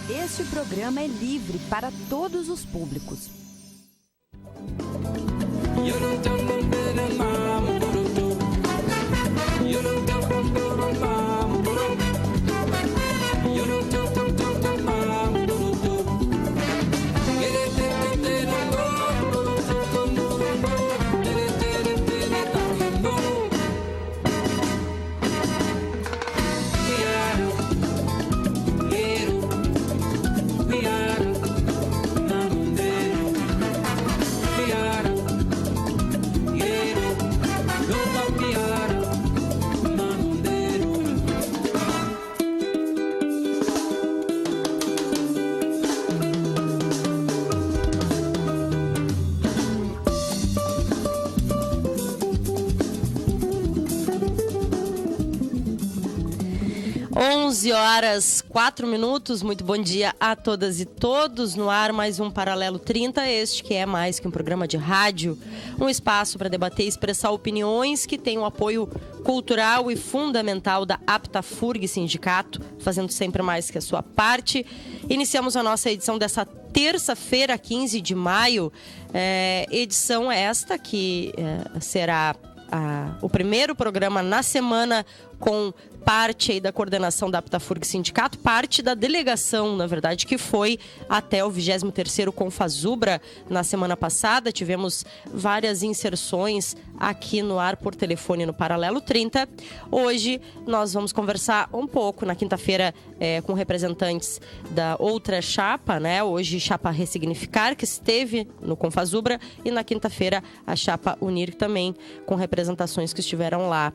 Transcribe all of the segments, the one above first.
Este programa é livre para todos os públicos. Horas 4 minutos, muito bom dia a todas e todos. No ar mais um Paralelo 30, este que é mais que um programa de rádio, um espaço para debater e expressar opiniões que tem o apoio cultural e fundamental da APTAFURG Sindicato, fazendo sempre mais que a sua parte. Iniciamos a nossa edição dessa terça-feira, 15 de maio, edição esta que será o primeiro programa na semana com parte aí da coordenação da APTAFURG Sindicato, parte da delegação, na verdade, que foi até o 23º Confazubra na semana passada. Tivemos várias inserções aqui no ar por telefone no Paralelo 30. Hoje nós vamos conversar um pouco, na quinta-feira, com representantes da outra chapa, né? Hoje, chapa Ressignificar, que esteve no Confazubra, e na quinta-feira a chapa Unir também, com representações que estiveram lá.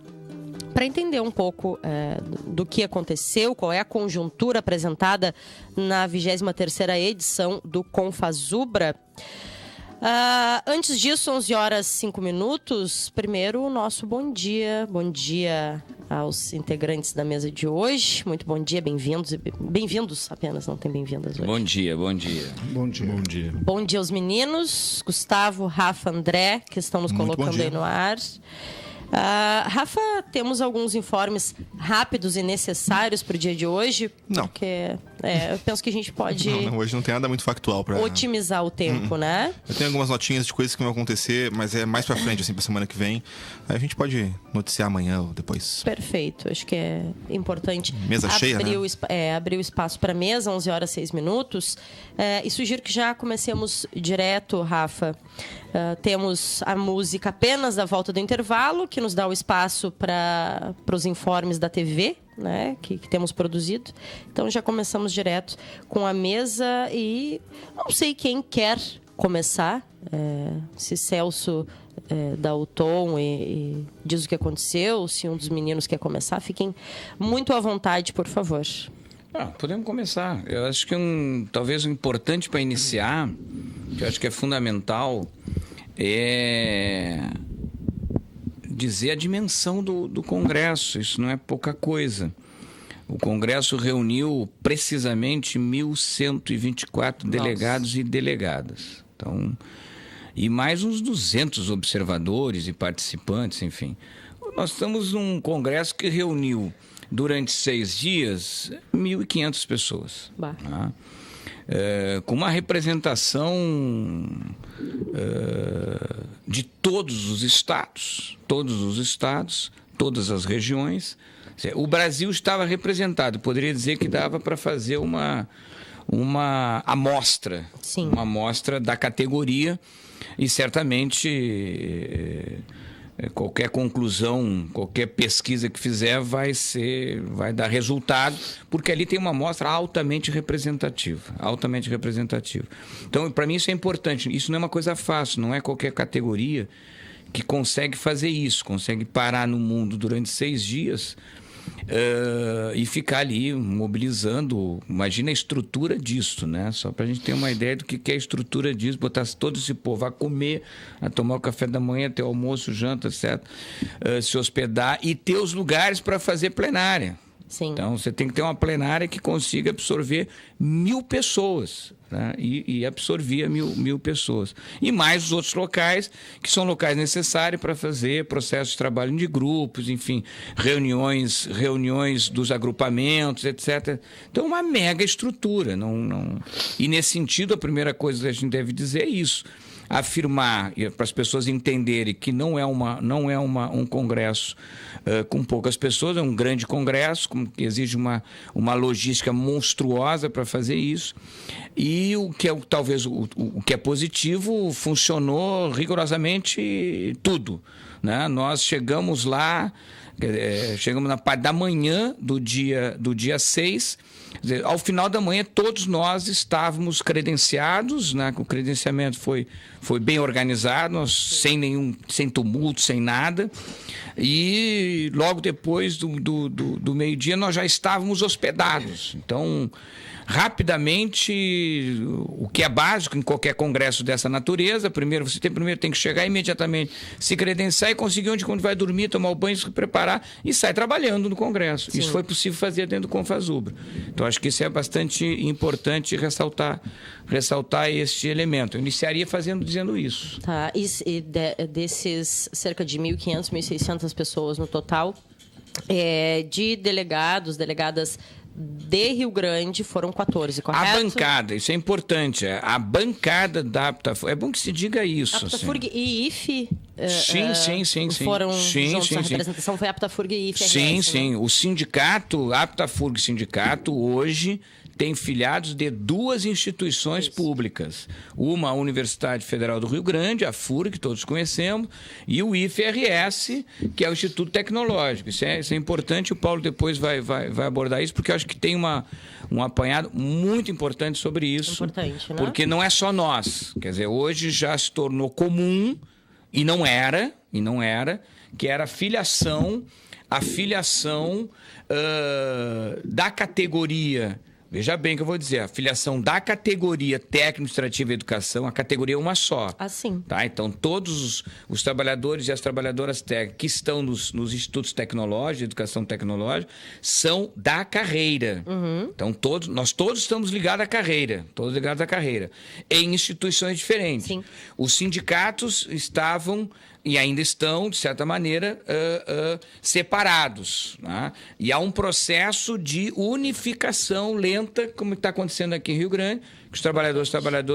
Para entender um pouco do que aconteceu, qual é a conjuntura apresentada na 23ª edição do Confazubra. Antes disso, 11 horas 5 minutos, primeiro o nosso bom dia. Bom dia aos integrantes da mesa de hoje. Muito bom dia, bem-vindos. Bem-vindos apenas, não tem bem-vindas hoje. Bom dia, bom dia. Bom dia. Bom dia. Bom dia aos meninos, Gustavo, Rafa, André, que estão nos colocando aí no ar. Rafa, temos alguns informes rápidos e necessários para o dia de hoje? Não. Porque eu penso que a gente pode... Não, hoje não tem nada muito factual para... otimizar o tempo, né? Eu tenho algumas notinhas de coisas que vão acontecer, mas é mais para frente, assim, para semana que vem. Aí a gente pode noticiar amanhã ou depois. Perfeito. Acho que é importante mesa cheia, né? Abrir o espaço para mesa, 11 horas 6 minutos. E sugiro que já comecemos direto, Rafa. Temos a música apenas da volta do intervalo, que nos dá o espaço para os informes da TV, né, que temos produzido. Então já começamos direto com a mesa e não sei quem quer começar, se Celso dá o tom e diz o que aconteceu, se um dos meninos quer começar, fiquem muito à vontade, por favor. Podemos começar. Eu acho que talvez o importante para iniciar, que eu acho que é fundamental, é dizer a dimensão do Congresso. Isso não é pouca coisa. O Congresso reuniu precisamente 1.124 delegados e delegadas. Então, e mais uns 200 observadores e participantes, enfim. Nós estamos num Congresso que reuniu durante 6 dias 1.500 pessoas. Tá? Com uma representação de todos os estados, todas as regiões. O Brasil estava representado, poderia dizer que dava para fazer uma amostra, Sim. Uma amostra da categoria, e certamente qualquer conclusão, qualquer pesquisa que fizer vai dar resultado, porque ali tem uma amostra altamente representativa. Então, para mim isso é importante. Isso não é uma coisa fácil, não é qualquer categoria que consegue fazer isso, consegue parar no mundo durante 6 dias e ficar ali mobilizando. Imagina a estrutura disso, né? Só para a gente ter uma ideia do que é a estrutura disso, botar todo esse povo a comer, a tomar o café da manhã, ter almoço, janta, etc., se hospedar e ter os lugares para fazer plenária. Sim. Então, você tem que ter uma plenária que consiga absorver 1.000 pessoas. Né? E absorvia 1.000 pessoas. E mais os outros locais, que são locais necessários para fazer processos de trabalho de grupos, enfim, reuniões dos agrupamentos, etc. Então, uma mega estrutura. E, nesse sentido, a primeira coisa que a gente deve dizer é isso. Afirmar, para as pessoas entenderem que não é um congresso com poucas pessoas, é um grande congresso, que exige uma logística monstruosa para fazer isso. E o que é talvez o que é positivo, funcionou rigorosamente tudo. Né? Nós chegamos lá, chegamos na parte da manhã do dia 6. Quer dizer, ao final da manhã, todos nós estávamos credenciados, né? O credenciamento foi bem organizado, sem tumulto, sem nada. E logo depois do meio-dia, nós já estávamos hospedados. Então, rapidamente, o que é básico em qualquer congresso dessa natureza, primeiro tem que chegar imediatamente, se credenciar e conseguir quando vai dormir, tomar o banho, se preparar e sair trabalhando no congresso. Sim. Isso foi possível fazer dentro do Confasubra. Então, acho que isso é bastante importante ressaltar este elemento. Eu iniciaria dizendo isso. Tá. E desses cerca de 1.500, 1.600 pessoas no total, de delegadas de Rio Grande foram 14, correto? A bancada, isso é importante. A bancada da APTAFURG, é bom que se diga isso. APTAFURG e IFE sim. Foram juntos, a representação foi APTAFURG e IFE. Sim. Né? O sindicato, APTAFURG Sindicato, hoje tem filiados de 2 instituições públicas. Uma, a Universidade Federal do Rio Grande, a FURG, que todos conhecemos, e o IFRS, que é o Instituto Tecnológico. Isso é importante, o Paulo depois vai abordar isso, porque eu acho que tem um apanhado muito importante sobre isso. Importante, né? Porque não é só nós. Quer dizer, hoje já se tornou comum, e não era, que era a filiação da categoria. Veja bem o que eu vou dizer, a filiação da categoria técnico-administrativa e educação, a categoria é uma só. Assim. Tá? Então, todos os trabalhadores e as trabalhadoras técnicas que estão nos institutos tecnológicos, de educação tecnológica, são da carreira. Uhum. Então, nós todos estamos ligados à carreira, em instituições diferentes. Sim. Os sindicatos estavam e ainda estão, de certa maneira, separados. Né? E há um processo de unificação lenta, como está acontecendo aqui em Rio Grande, que os trabalhadores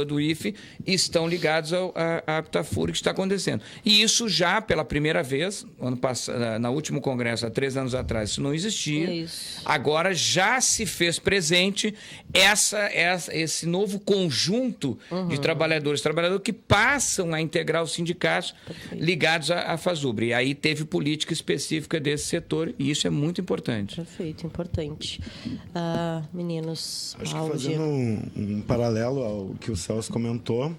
do IFE estão ligados à APTAFURG, que está acontecendo. E isso já, pela primeira vez, ano passado, no último congresso, há 3 anos atrás, isso não existia. Isso. Agora já se fez presente esse novo conjunto de trabalhadores que passam a integrar os sindicatos ligados à FASUBRA. E aí teve política específica desse setor, e isso é muito importante. Perfeito, importante. Meninos, acho que fazendo um paralelo ao que o Celso comentou,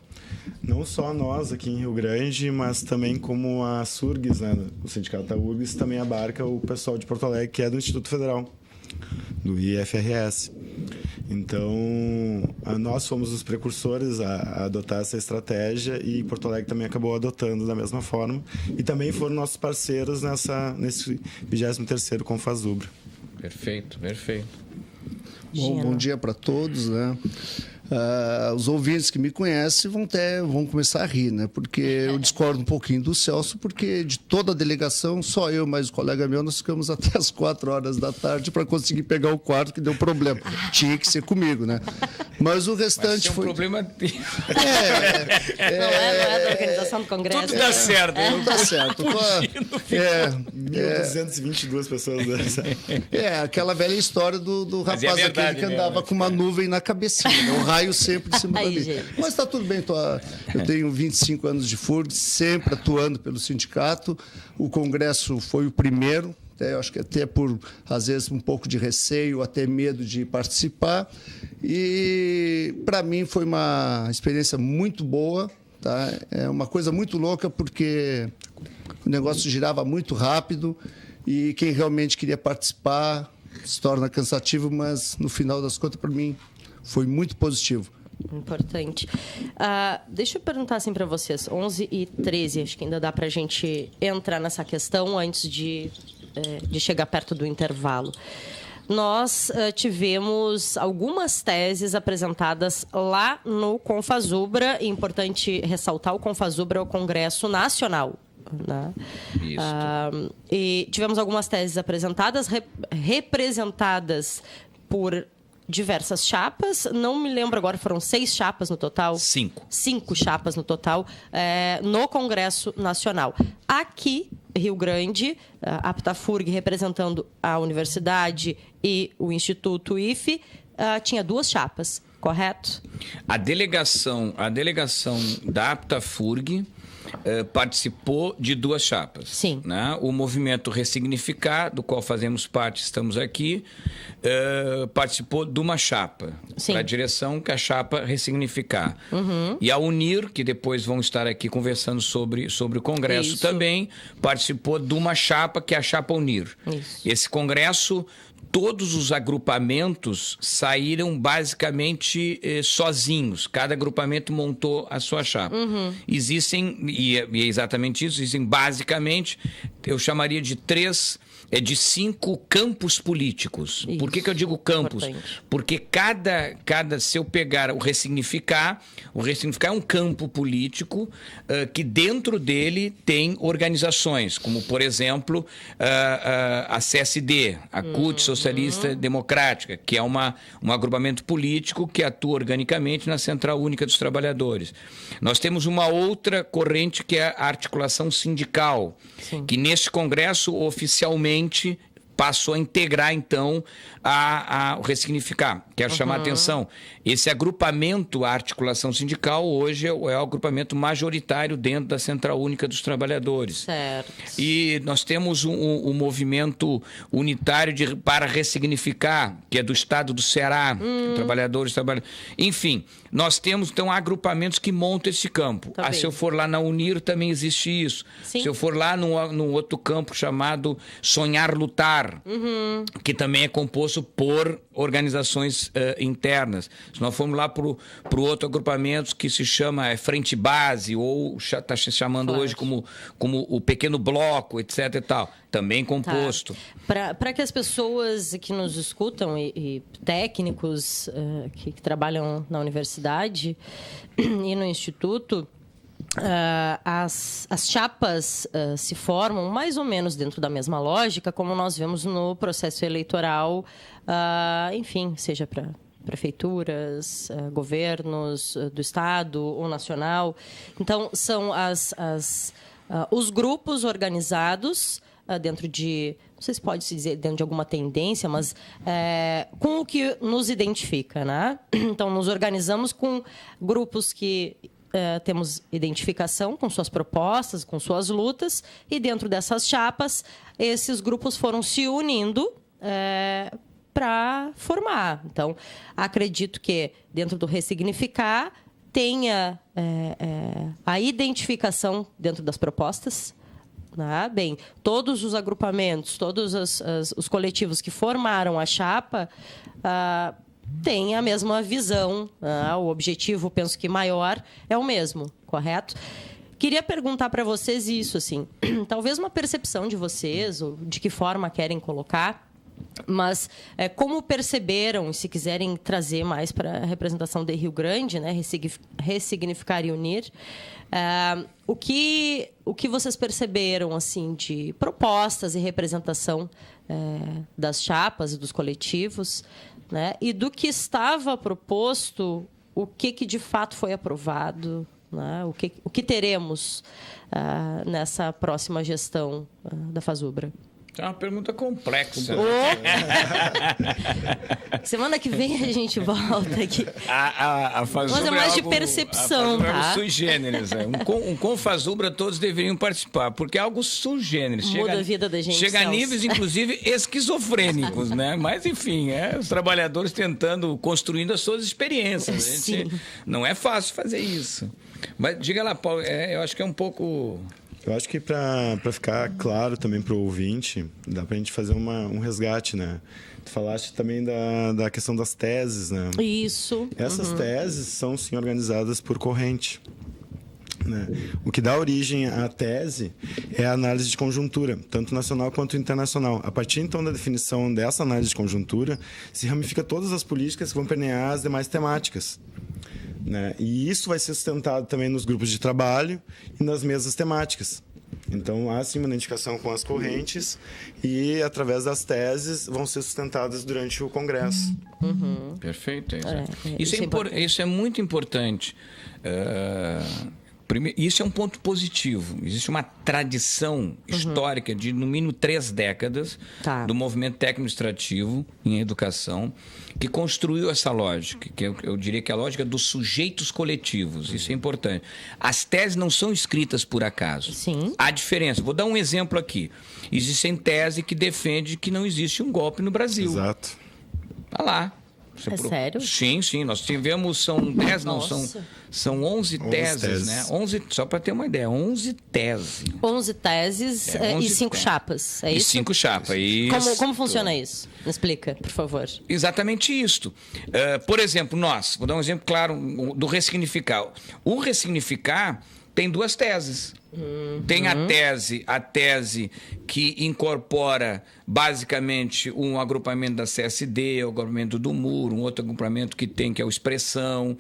não só nós aqui em Rio Grande, mas também como a SURGS, né? O Sindicato da URGS também abarca o pessoal de Porto Alegre, que é do Instituto Federal, do IFRS. Então, nós fomos os precursores a adotar essa estratégia e Porto Alegre também acabou adotando da mesma forma e também foram nossos parceiros nesse 23º Confasubra. Perfeito. Bom dia para todos, né? Os ouvintes que me conhecem vão começar a rir, né? Porque eu discordo um pouquinho do Celso, porque de toda a delegação, só eu mais o colega meu, nós ficamos até as 4 horas da tarde para conseguir pegar o quarto que deu problema. Tinha que ser comigo, né? Mas o restante foi... um problema... Não é da organização do Congresso. Tudo dá certo. Tudo dá certo. 1.222 pessoas. Aquela velha história do rapaz aquele que andava com uma nuvem na cabecinha, né? O raio sempre em cima da mim. Mas está tudo bem. Eu tenho 25 anos de FURG, sempre atuando pelo sindicato. O Congresso foi o primeiro. Eu acho que até por, às vezes, um pouco de receio, até medo de participar. E, para mim, foi uma experiência muito boa. Tá? É uma coisa muito louca, porque o negócio girava muito rápido e quem realmente queria participar se torna cansativo, mas, no final das contas, para mim, foi muito positivo. Importante. Deixa eu perguntar assim para vocês, 11h13, acho que ainda dá para a gente entrar nessa questão antes de chegar perto do intervalo. nós tivemos algumas teses apresentadas lá no Confasubra. É importante ressaltar, o Confasubra é o Congresso Nacional. Né? Isso. E tivemos algumas teses apresentadas, representadas por diversas chapas. Não me lembro agora, foram 6 chapas no total? 5. 5 chapas no total no Congresso Nacional. Aqui, Rio Grande, a Aptafurg representando a universidade e o Instituto IFE, tinha 2 chapas, correto? A delegação da Aptafurg participou de 2 chapas. Sim. Né? O movimento Ressignificar, do qual fazemos parte, estamos aqui, participou de uma chapa. Sim. Para a direção que a chapa Ressignificar. E a UNIR, que depois vão estar aqui conversando sobre o Congresso, Isso. também participou de uma chapa, que é a chapa UNIR. Isso. Esse Congresso, todos os agrupamentos saíram basicamente sozinhos. Cada agrupamento montou a sua chapa. Existem, e é exatamente isso, existem basicamente, eu chamaria de 5 campos políticos. Isso. Por que eu digo campos? Importante. Porque se eu pegar o Ressignificar é um campo político que dentro dele tem organizações, como, por exemplo, a CSD, a CUT Socialista Democrática, que é um agrupamento político que atua organicamente na Central Única dos Trabalhadores. Nós temos uma outra corrente, que é a articulação sindical, Sim. que neste Congresso oficialmente passou a integrar, então, o Ressignificar. Quero chamar a atenção. Esse agrupamento, a articulação sindical, hoje é o agrupamento majoritário dentro da Central Única dos Trabalhadores. Certo. E nós temos um movimento unitário para Ressignificar, que é do estado do Ceará, trabalhadores. Enfim, nós temos, então, agrupamentos que montam esse campo. Tá bem. Se eu for lá na UNIR, também existe isso. Sim. Se eu for lá num outro campo chamado Sonhar Lutar, que também é composto por organizações internas. Se nós formos lá para o outro agrupamento que se chama Frente Base, ou está se chamando hoje como o Pequeno Bloco, etc. e tal, também composto. Tá. Para que as pessoas que nos escutam e técnicos que trabalham na universidade e no Instituto, as chapas se formam mais ou menos dentro da mesma lógica, como nós vemos no processo eleitoral, enfim, seja para prefeituras, governos do estado ou nacional. Então, são os grupos organizados dentro de, não sei se pode se dizer dentro de alguma tendência, mas com o que nos identifica, né? Então, nos organizamos com grupos que temos identificação com suas propostas, com suas lutas, e dentro dessas chapas, esses grupos foram se unindo para formar. Então, acredito que dentro do Ressignificar tenha a identificação dentro das propostas. Bem, todos os agrupamentos, todos os coletivos que formaram a chapa têm a mesma visão. O objetivo, penso que maior, é o mesmo, correto? Queria perguntar para vocês isso, assim, talvez uma percepção de vocês, ou de que forma querem colocar, mas como perceberam, e se quiserem trazer mais para a representação de Rio Grande, né, Ressignificar e Unir, o que vocês perceberam, assim, de propostas e representação das chapas e dos coletivos, né, e do que estava proposto, o que de fato foi aprovado, né, o que teremos nessa próxima gestão da Fasubra? É uma pergunta complexa. Semana que vem a gente volta aqui. A Fasubra, mas é mais de percepção, tá? Sui generis. Um Confasubra todos deveriam participar, porque é algo sui generis. Muda a vida da gente. Chega a níveis, inclusive, esquizofrênicos, né? Mas, enfim, os trabalhadores construindo as suas experiências. Sim. Não é fácil fazer isso. Mas diga lá, Paulo, eu acho que é um pouco... Eu acho que para ficar claro também para o ouvinte, dá para a gente fazer um resgate, né? Tu falaste também da questão das teses, né? Isso. Essas teses são, sim, organizadas por corrente, né? O que dá origem à tese é a análise de conjuntura, tanto nacional quanto internacional. A partir, então, da definição dessa análise de conjuntura, se ramifica todas as políticas que vão permear as demais temáticas, né? E isso vai ser sustentado também nos grupos de trabalho e nas mesas temáticas. Então, há sim uma identificação com as correntes e, através das teses, vão ser sustentadas durante o Congresso. Perfeito. Isso é muito importante. Isso é um ponto positivo. Existe uma tradição histórica de, no mínimo, 3 décadas do movimento técnico-administrativo em educação que construiu essa lógica, que eu diria que é a lógica dos sujeitos coletivos. Isso é importante. As teses não são escritas por acaso. Sim. Há diferença. Vou dar um exemplo aqui. Existem teses que defendem que não existe um golpe no Brasil. Exato. Tá lá. Sério? Sim. Nós tivemos, são 10, não, são 11 teses, né? 11, só para ter uma ideia, 11 teses. 11 teses 11 e 5 chapas, é isso? E 5 chapas, isso. Como funciona isso? Me explica, por favor. Exatamente isto. Por exemplo, vou dar um exemplo claro do ressignificar. O ressignificar tem 2 teses. Tem a tese que incorpora basicamente um agrupamento da CSD, o agrupamento do Muro, um outro agrupamento que é o Expressão.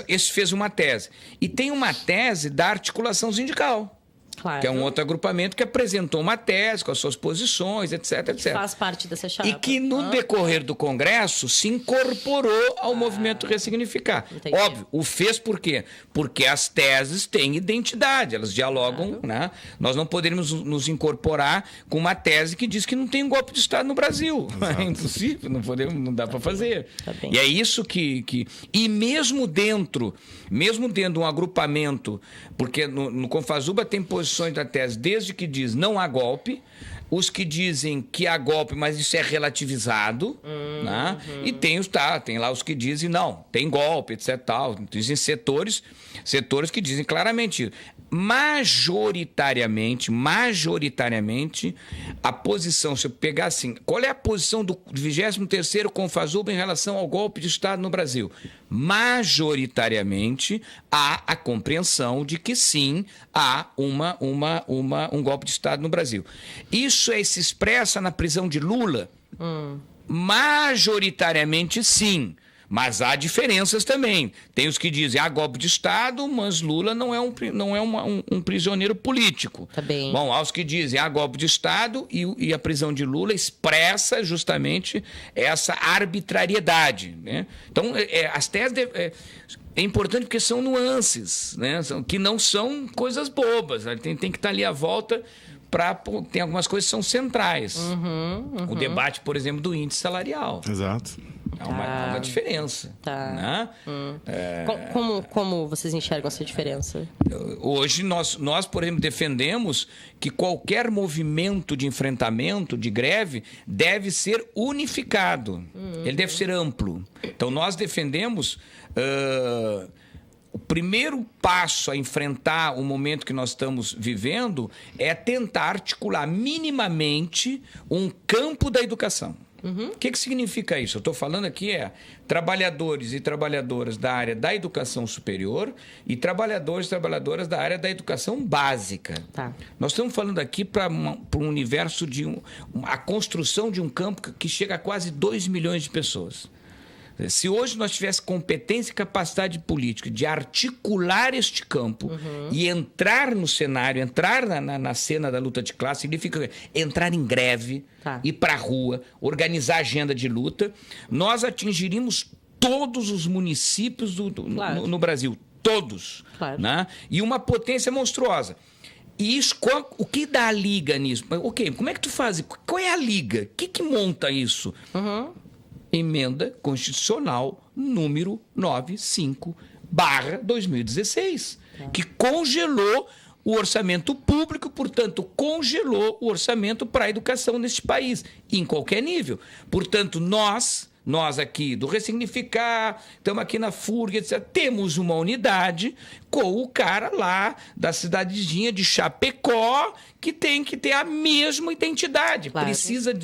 Esse fez uma tese. E tem uma tese da articulação sindical. Claro. Que é um outro agrupamento que apresentou uma tese com as suas posições, etc, etc. Faz parte dessa chapa. E que no decorrer do Congresso se incorporou ao movimento Ressignificar. Entendi. Óbvio, o fez por quê? Porque as teses têm identidade, elas dialogam, né? Nós não poderíamos nos incorporar com uma tese que diz que não tem um golpe de Estado no Brasil. É impossível, não dá para fazer. Tá bem. E é isso que... E mesmo dentro de um agrupamento, porque no Confazuba tem posições da tese, desde que diz não há golpe, os que dizem que há golpe, mas isso é relativizado, né? E tem lá os que dizem não, tem golpe, etc. Tal. Dizem setores que dizem claramente isso. Majoritariamente, a posição, se eu pegar assim, qual é a posição do 23º Confazuba em relação ao golpe de Estado no Brasil? Majoritariamente, há a compreensão de que sim, há um golpe de Estado no Brasil. Isso se expressa na prisão de Lula? Majoritariamente, sim. Mas há diferenças também. Tem os que dizem há golpe de Estado, mas Lula não é um prisioneiro político. Tá bem. Bom, há os que dizem há golpe de Estado e a prisão de Lula expressa justamente essa arbitrariedade, né? Então, as teses... É importante porque são nuances, né? Que não são coisas bobas. Tem que estar ali à volta... Tem algumas coisas que são centrais. O debate, por exemplo, do índice salarial. Exato. É uma diferença. Né? Como vocês enxergam essa diferença? Hoje, nós, por exemplo, defendemos que qualquer movimento de enfrentamento, de greve, deve ser unificado. Ele deve ser amplo. Então, nós defendemos... O primeiro passo a enfrentar o momento que nós estamos vivendo é tentar articular minimamente um campo da educação. O que significa isso? Eu estou falando aqui trabalhadores e trabalhadoras da área da educação superior e trabalhadores e trabalhadoras da área da educação básica. Tá. Nós estamos falando aqui para um universo a construção de um campo que chega a quase 2 milhões de pessoas. Se hoje nós tivéssemos competência e capacidade política de articular este campo e entrar no cenário, entrar na cena da luta de classe, significa entrar em greve, ir para a rua, organizar agenda de luta, nós atingiríamos todos os municípios no Brasil. Todos. Claro. Né? E uma potência monstruosa. E isso, o que dá a liga nisso? Ok, como é que tu faz? Qual é a liga? O que monta isso? Emenda Constitucional número 95/2016, que congelou o orçamento público, portanto, congelou o orçamento para a educação neste país, em qualquer nível. Portanto, nós nós aqui do Ressignificar, estamos aqui na FURG, etc. Temos uma unidade com o cara lá da cidadezinha de Chapecó que tem que ter a mesma identidade. Claro.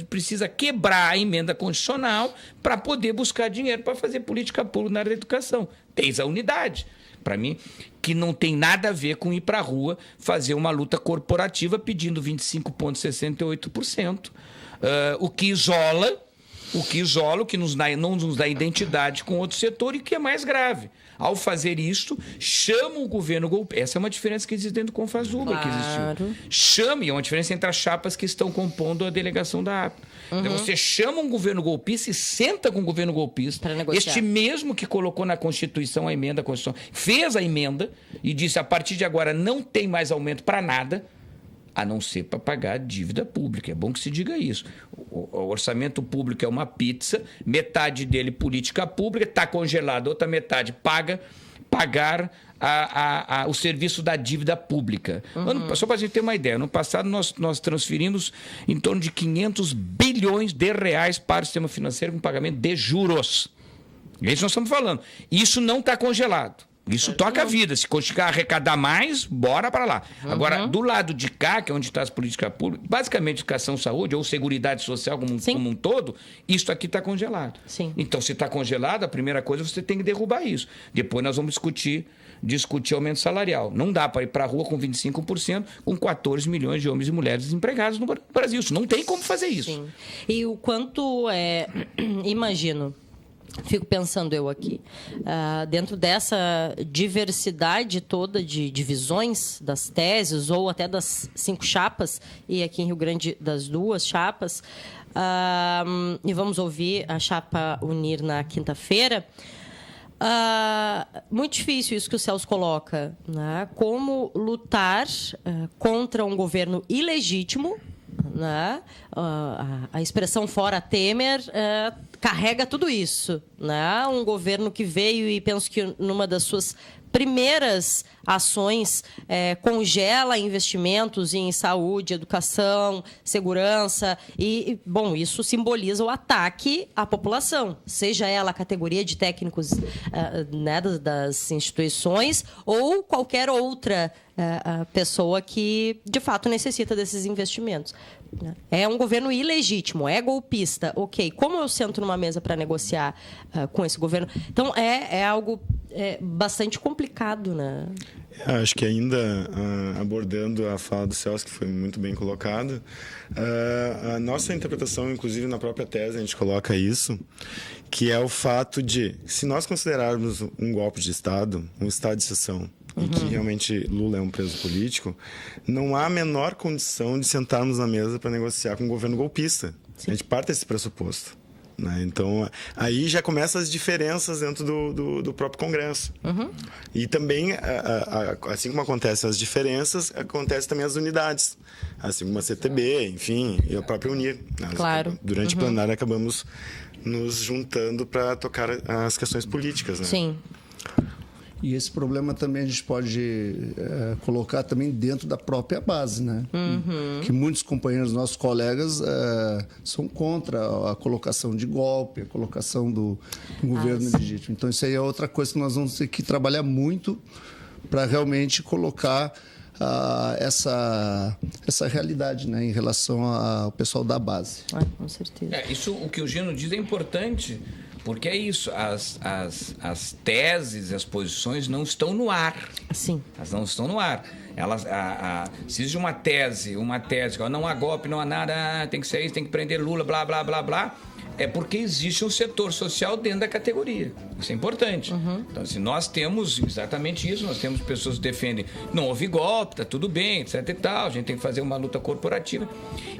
Precisa quebrar a emenda constitucional para poder buscar dinheiro para fazer política pública na área da educação. Tens a unidade. Para mim, que não tem nada a ver com ir para a rua fazer uma luta corporativa pedindo 25,68%, o que isola, o que não nos dá identidade com outro setor e que é mais grave. Ao fazer isso, chama o governo golpista. Essa é uma diferença que existe dentro do Confasuba, que existiu. Chama, e é uma diferença entre as chapas que estão compondo a delegação da APA. Então, você chama um governo golpista e senta com o governo golpista. Este mesmo que colocou na Constituição a emenda à Constituição, fez a emenda e disse, a partir de agora não tem mais aumento para nada, a não ser para pagar a dívida pública. É bom que se diga isso. O orçamento público é uma pizza, metade dele política pública, está congelado, outra metade pagar o serviço da dívida pública. Só para a gente ter uma ideia, no passado nós transferimos em torno de 500 bilhões de reais para o sistema financeiro com pagamento de juros. É isso que nós estamos falando. Isso não está congelado. Isso toca a vida. Se conseguir arrecadar mais, bora para lá. Agora, do lado de cá, que é onde está as políticas públicas, basicamente educação, saúde ou seguridade social como um todo, isso aqui está congelado. Sim. Então, se está congelado, a primeira coisa você tem que derrubar isso. Depois nós vamos discutir aumento salarial. Não dá para ir para a rua com 25%, com 14 milhões de homens e mulheres desempregados no Brasil. Isso não tem como fazer isso. Sim. E o quanto imagino... Fico pensando eu aqui, dentro dessa diversidade toda de divisões das teses ou até das 5 chapas, e aqui em Rio Grande das 2 chapas, e vamos ouvir a chapa Unir na quinta-feira. Muito difícil isso que o Celso coloca, né? Como lutar contra um governo ilegítimo, né? A expressão fora Temer carrega tudo isso, né? Um governo que veio e penso que numa das suas primeiras ações congela investimentos em saúde, educação, segurança e, bom, isso simboliza o ataque à população, seja ela a categoria de técnicos né, das instituições ou qualquer outra pessoa que, de fato, necessita desses investimentos. É um governo ilegítimo, é golpista, ok. Como eu sento numa mesa para negociar com esse governo? Então, é algo bastante complicado, né? Acho que ainda abordando a fala do Celso, que foi muito bem colocada, a nossa interpretação, inclusive na própria tese, a gente coloca isso, que é o fato de, se nós considerarmos um golpe de Estado, um estado de exceção, e que realmente Lula é um preso político, não há a menor condição de sentarmos na mesa para negociar com um governo golpista. Sim. A gente parte desse pressuposto. Né? Então, aí já começam as diferenças dentro do próprio Congresso. E também, assim como acontecem as diferenças, acontecem também as unidades. Assim como a CTB, enfim, e a própria Unir. Claro. Durante o plenário, acabamos nos juntando para tocar as questões políticas. Né? Sim. E esse problema também a gente pode colocar também dentro da própria base, né? Que muitos companheiros, nossos colegas, são contra a colocação de golpe, a colocação do governo legítimo. Então, isso aí é outra coisa que nós vamos ter que trabalhar muito para realmente colocar essa realidade, né, em relação ao pessoal da base. Com certeza. Isso, o que o Gino diz é importante. Porque é isso, as teses, as posições não estão no ar. Sim. Elas não estão no ar. Se existe uma tese, que não há golpe, não há nada, tem que ser isso, tem que prender Lula, blá, blá, blá, blá, é porque existe um setor social dentro da categoria. Isso é importante. Então, se nós temos exatamente isso, nós temos pessoas que defendem, não houve golpe, tá tudo bem, etc e tal, a gente tem que fazer uma luta corporativa.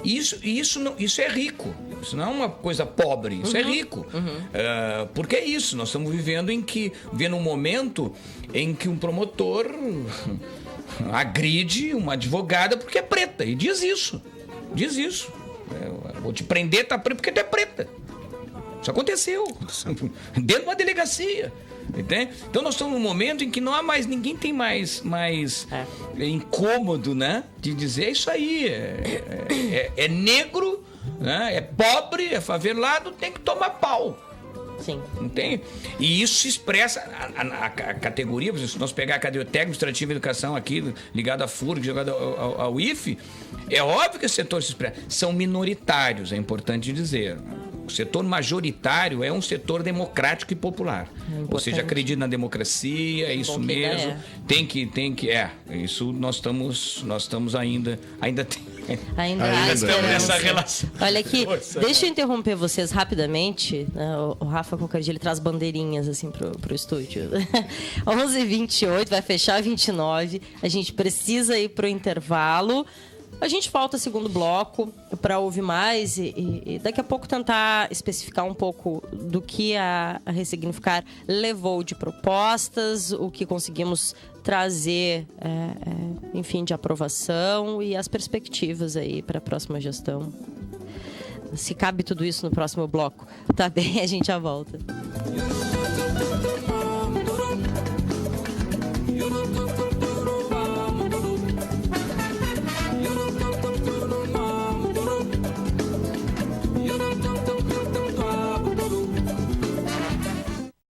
Isso é rico. Isso não é uma coisa pobre, isso é rico. Porque é isso, nós estamos vivendo um momento em que um promotor agride uma advogada porque é preta, e diz isso. Vou te prender, tá preto porque tu é preta. Isso aconteceu. Dentro de uma delegacia. Entende? Então nós estamos num momento em que não há mais, ninguém tem mais incômodo, né? De dizer isso aí. É negro, né? É pobre, é favelado, tem que tomar pau. Sim. Não tem. E isso se expressa a categoria, por exemplo, se nós pegar a cadeia técnico, administrativa e educação aqui, ligado à FURG, ligado ao IFE, é óbvio que esse setor se expressa. São minoritários, é importante dizer. O setor majoritário é um setor democrático e popular. Ou seja, acredita na democracia, é isso mesmo. Tem que. Isso nós estamos ainda tem. Ainda há nessa relação. Olha aqui, deixa eu interromper vocês rapidamente. O Rafa Cocardi, ele traz bandeirinhas assim pro estúdio. 11h28, vai fechar 29. A gente precisa ir pro intervalo. A gente volta segundo bloco para ouvir mais e daqui a pouco tentar especificar um pouco do que a Ressignificar levou de propostas, o que conseguimos trazer, enfim, de aprovação e as perspectivas aí para a próxima gestão. Se cabe tudo isso no próximo bloco. Tá bem, a gente já volta.